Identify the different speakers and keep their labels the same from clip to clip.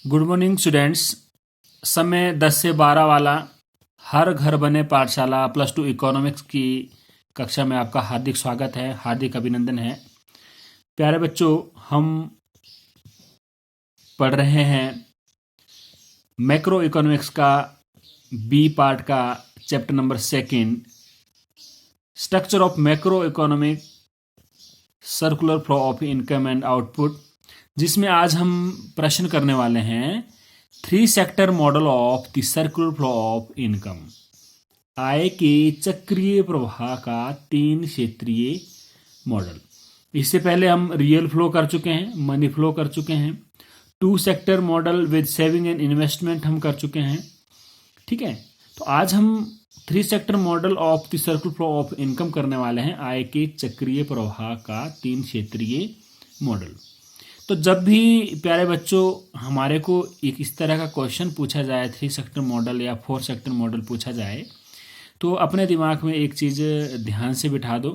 Speaker 1: Good morning students. समय 10 से 12 वाला हर घर बने पाठशाला +2 इकोनॉमिक्स की कक्षा में आपका हार्दिक स्वागत है, हार्दिक अभिनंदन है। प्यारे बच्चों, हम पढ़ रहे हैं मैक्रो इकोनॉमिक्स का बी पार्ट का chapter number 2, structure of macroeconomic circular flow of income and output, जिसमें आज हम प्रश्न करने वाले हैं 3 sector model of the circular flow of income. आय के चक्रीय प्रवाह का 3 क्षेत्रीय मॉडल। इससे पहले हम रियल फ्लो कर चुके हैं, मनी फ्लो कर चुके हैं, 2 sector model with saving and investment हम कर चुके हैं। ठीक है, तो आज हम 3 sector model of the circular flow of income करने वाले हैं, आय के चक्रीय प्रवाह का 3 क्षेत्रीय मॉडल। तो जब भी प्यारे बच्चों हमारे को एक इस तरह का क्वेश्चन पूछा जाए, 3 सेक्टर मॉडल या 4 सेक्टर मॉडल पूछा जाए, तो अपने दिमाग में एक चीज़ ध्यान से बिठा दो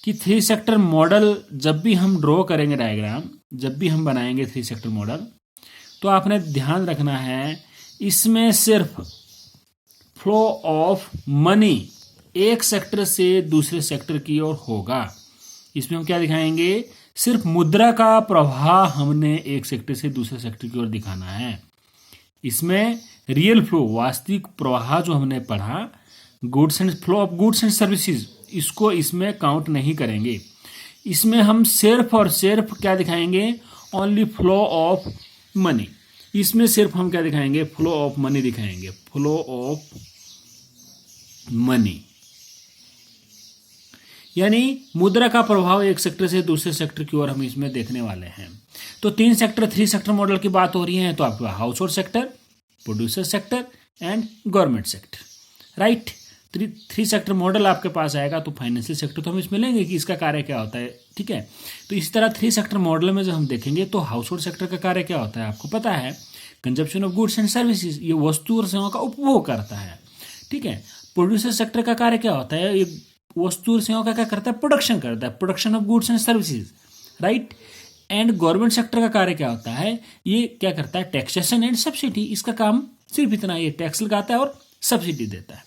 Speaker 1: कि 3 सेक्टर मॉडल जब भी हम ड्रॉ करेंगे डायग्राम, जब भी हम बनाएंगे 3 सेक्टर मॉडल, तो आपने ध्यान रखना है इसमें सिर्फ फ्लो ऑफ मनी एक सेक्टर से दूसरे सेक्टर की ओर होगा। इसमें हम क्या दिखाएंगे? सिर्फ मुद्रा का प्रवाह हमने एक सेक्टर से दूसरे सेक्टर की ओर दिखाना है। इसमें रियल फ्लो, वास्तविक प्रवाह जो हमने पढ़ा, goods and flow of goods and services, इसको इसमें काउंट नहीं करेंगे। इसमें हम सिर्फ और सिर्फ क्या दिखाएंगे? Only flow of money. इसमें सिर्फ हम क्या दिखाएंगे? फ्लो ऑफ मनी दिखाएंगे, फ्लो ऑफ मनी, यानी मुद्रा का प्रभाव एक सेक्टर से दूसरे सेक्टर की ओर हम इसमें देखने वाले हैं। तो 3 सेक्टर मॉडल की बात हो रही है, तो आपका house hold sector, producer sector and government sector, right. 3 sector model आपके पास आएगा तो फाइनेंशियल सेक्टर तो हम इसमें लेंगे कि इसका कार्य क्या होता है। ठीक है, तो इसी तरह 3 सेक्टर मॉडल में जब हम देखेंगे तो हाउस होल्ड सेक्टर का कार्य क्या होता है आपको पता है? Consumption of goods and services, ये वस्तु और सेवाओं का उपभोग करता है। ठीक है, प्रोड्यूसर सेक्टर का कार्य क्या होता है? ये वस्तु और सेवाओं का क्या करता है? प्रोडक्शन करता है, production of goods and services, right. And government sector का कार्य क्या होता है? ये क्या करता है? Taxation and subsidy. इसका काम सिर्फ इतना, ये टैक्स लगाता है और सब्सिडी देता है,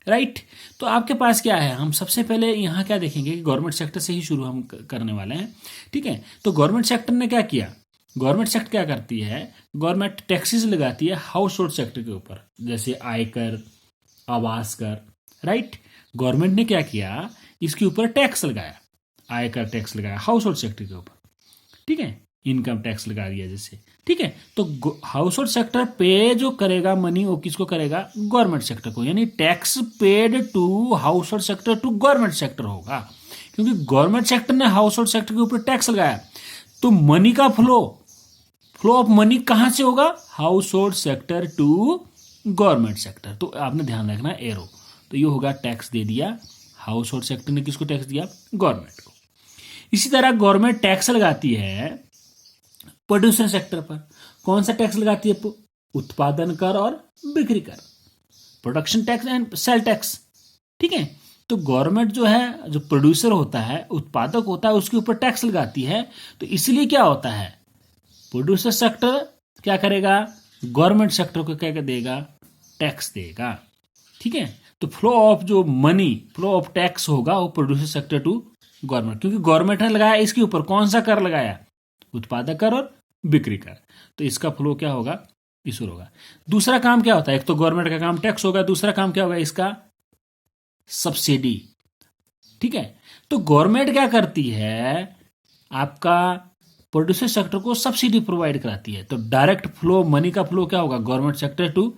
Speaker 1: राइट। तो आपके पास क्या है? हम सबसे पहले यहाँ क्या देखेंगे कि गवर्नमेंट सेक्टर से ही शुरू हम करने वाले हैं। ठीक है, तो गवर्नमेंट सेक्टर ने क्या किया? गवर्नमेंट सेक्टर क्या करती है? गवर्नमेंट टैक्सेस लगाती है हाउस होल्ड सेक्टर के ऊपर, जैसे आयकर, आवास कर, राइट। गवर्नमेंट ने क्या किया? इसके ऊपर टैक्स लगाया, आयकर टैक्स लगाया हाउस होल्ड सेक्टर के ऊपर। ठीक है, इनकम टैक्स लगा दिया जैसे। ठीक है, तो हाउस होल्ड सेक्टर पे जो करेगा मनी, वो किसको करेगा? गवर्नमेंट सेक्टर को, यानी tax paid to household sector to government sector होगा, क्योंकि गवर्नमेंट सेक्टर ने हाउस होल्ड सेक्टर के ऊपर टैक्स लगाया। तो मनी का फ्लो ऑफ मनी कहां से होगा? Household sector to government sector. तो आपने ध्यान रखना एरो, तो ये होगा टैक्स दे दिया हाउस होल्ड सेक्टर ने, किसको टैक्स दिया? गवर्नमेंट को। इसी तरह गवर्नमेंट टैक्स लगाती है प्रोड्यूसर सेक्टर पर। कौन सा टैक्स लगाती है? उत्पादन कर और बिक्री कर, production tax and sale tax. ठीक है, तो गवर्नमेंट जो है, जो प्रोड्यूसर होता है, उत्पादक होता है, उसके ऊपर टैक्स लगाती है। तो इसलिए क्या होता है? प्रोड्यूसर सेक्टर क्या करेगा? गवर्नमेंट सेक्टर को क्या देगा? टैक्स देगा। ठीक है, तो फ्लो ऑफ जो मनी, फ्लो ऑफ टैक्स होगा वो प्रोड्यूसर सेक्टर टू गवर्नमेंट, क्योंकि गवर्नमेंट ने लगाया इसके ऊपर। कौन सा कर लगाया? उत्पादक कर और बिक्री कर। तो इसका फ्लो क्या होगा? इस ओर होगा। दूसरा काम क्या होता है? एक तो गवर्नमेंट का काम टैक्स होगा, दूसरा काम क्या होगा इसका? सब्सिडी। ठीक है, तो गवर्नमेंट क्या करती है? आपका प्रोड्यूसर सेक्टर को सब्सिडी प्रोवाइड कराती है। तो डायरेक्ट फ्लो, मनी का फ्लो क्या होगा? Government sector to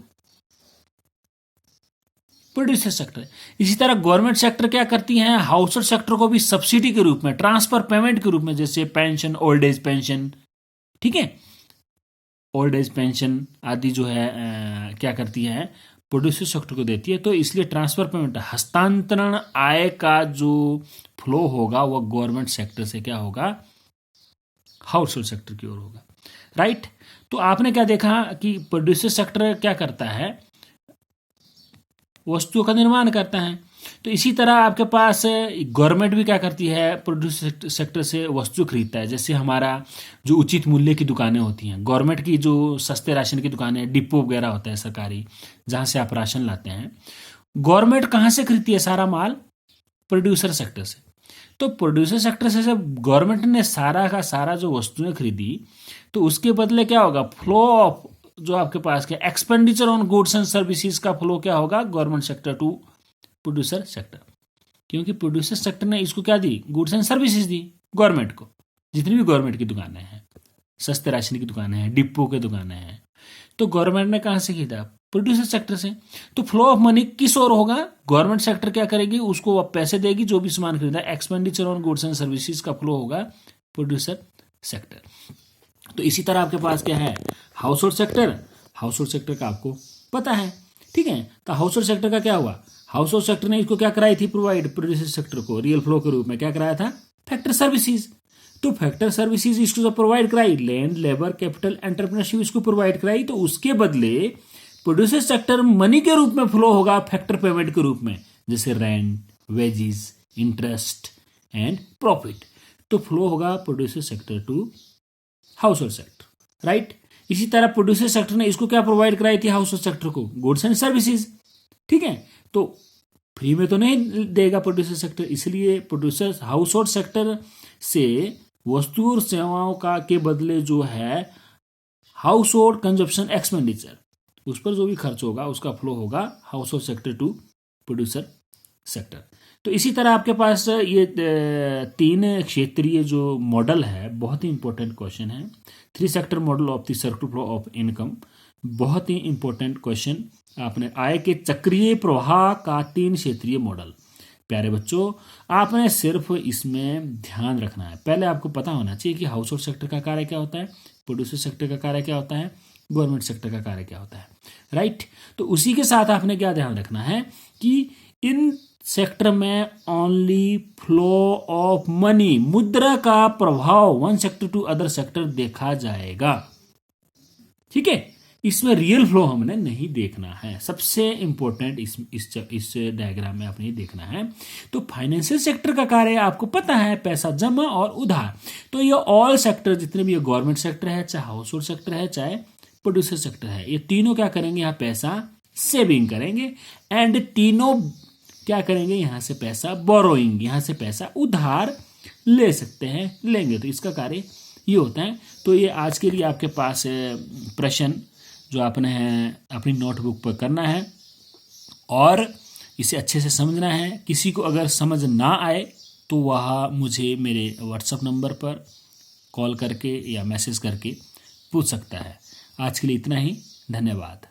Speaker 1: producer sector. इसी तरह गवर्नमेंट सेक्टर क्या करती है? हाउस होल्ड सेक्टर को भी सब्सिडी के रूप में, ट्रांसफर पेमेंट के रूप में, जैसे पेंशन, ओल्ड एज पेंशन, ठीक है, ओल्ड एज पेंशन आदि जो है क्या करती है? प्रोड्यूसर सेक्टर को देती है। तो इसलिए ट्रांसफर पेमेंट, हस्तांतरण आय का जो फ्लो होगा वह गवर्नमेंट सेक्टर से क्या होगा? हाउस होल्ड सेक्टर की ओर होगा, राइट। तो आपने क्या देखा कि प्रोड्यूसर सेक्टर क्या करता है? वस्तुओं का निर्माण करता है। तो इसी तरह आपके पास गवर्नमेंट भी क्या करती है, प्रोड्यूस सेक्टर से वस्तु खरीदता है। जैसे हमारा जो उचित मूल्य की दुकानें होती हैं, गवर्नमेंट की जो सस्ते राशन की दुकानें, डिपो वगैरह होता है सरकारी, जहाँ से आप राशन लाते हैं, गवर्नमेंट कहाँ से खरीदती है सारा माल? प्रोड्यूसर सेक्टर से। तो प्रोड्यूसर सेक्टर से जब गवर्नमेंट ने सारा का सारा जो वस्तुएं खरीदी, तो उसके बदले क्या होगा, फ्लो ऑफ जो आपके पास के expenditure on goods and services का फ्लो क्या होगा, government sector to producer sector. क्योंकि प्रोड्यूसर सेक्टर ने इसको क्या दी, गुड्स एंड सर्विसेज दी गवर्नमेंट को। जितनी भी गवर्नमेंट की दुकानें हैं, सस्ते राशन की दुकानें हैं, डिपो की दुकानें हैं, तो गवर्नमेंट ने कहाँ से खरीदा, प्रोड्यूसर सेक्टर से। तो फ्लो ऑफ मनी किस ओर होगा, गवर्नमेंट सेक्टर क्या करेगी, उसको पैसे देगी जो भी सामान खरीदा, expenditure on goods and services का फ्लो होगा प्रोड्यूसर सेक्टर। तो इसी तरह आपके पास क्या है, house hold sector. House hold sector का आपको पता है, ठीक है। तो हाउस होल्ड सेक्टर का क्या हुआ, हाउस होल्ड सेक्टर ने इसको क्या कराई थी, प्रोवाइड प्रोड्यूसर सेक्टर को रियल फ्लो के रूप में क्या कराया था, फैक्टर सर्विसेज। तो फैक्टर सर्विसेज इसको जब प्रोवाइड कराई, लैंड, लेबर, कैपिटल, एंटरप्रेन्योरशिप इसको प्रोवाइड कराई, तो उसके बदले प्रोड्यूसर सेक्टर मनी के रूप में फ्लो होगा फैक्टर पेमेंट के रूप में, जैसे rent, wages, interest and profit. तो फ्लो होगा producer sector to household sector, right. इसी तरह प्रोड्यूसर सेक्टर ने इसको क्या प्रोवाइड कराई थी, हाउस होल्ड सेक्टर को गुड्स एंड सर्विसेज, ठीक है। तो फ्री में तो नहीं देगा प्रोड्यूसर सेक्टर, इसलिए प्रोड्यूसर हाउस होल्ड सेक्टर से वस्तु और सेवाओं का के बदले जो है हाउस होल्ड कंजप्शन एक्सपेंडिचर, उस पर जो भी खर्च होगा उसका फ्लो होगा household sector to producer sector. तो इसी तरह आपके पास ये 3 क्षेत्रीय जो मॉडल है, बहुत ही इंपॉर्टेंट क्वेश्चन है। 3 sector model of the circular flow of income, बहुत ही इंपॉर्टेंट क्वेश्चन। आपने आय के चक्रीय प्रवाह का 3 क्षेत्रीय मॉडल। प्यारे बच्चों, आपने सिर्फ इसमें ध्यान रखना है, पहले आपको पता होना चाहिए कि हाउस होल्ड सेक्टर का कार्य क्या होता है, प्रोड्यूसर सेक्टर का कार्य क्या होता है, गवर्नमेंट सेक्टर का कार्य क्या होता है, राइट। तो उसी के साथ आपने क्या ध्यान रखना है कि इन सेक्टर में ओनली फ्लो ऑफ मनी, मुद्रा का प्रभाव one sector to other sector देखा जाएगा, ठीक है। इसमें रियल फ्लो हमने नहीं देखना है, सबसे इंपॉर्टेंट इस डायग्राम में आपने देखना है। तो फाइनेंशियल सेक्टर का कार्य आपको पता है, पैसा जमा और उधार। तो ये ऑल सेक्टर जितने भी, ये गवर्नमेंट सेक्टर है, चाहे हाउस होल्ड सेक्टर है, चाहे प्रोड्यूसर सेक्टर है, ये तीनों क्या करेंगे, यहाँ पैसा सेविंग करेंगे, एंड तीनों क्या करेंगे, यहाँ से पैसा बोरोइंग, यहाँ से पैसा उधार ले सकते हैं, लेंगे। तो इसका कार्य ये होता है। तो ये आज के लिए आपके पास प्रश्न जो आपने अपनी नोटबुक पर करना है और इसे अच्छे से समझना है। किसी को अगर समझ ना आए तो वह मुझे मेरे व्हाट्सएप नंबर पर कॉल करके या मैसेज करके पूछ सकता है। आज के लिए इतना ही, धन्यवाद।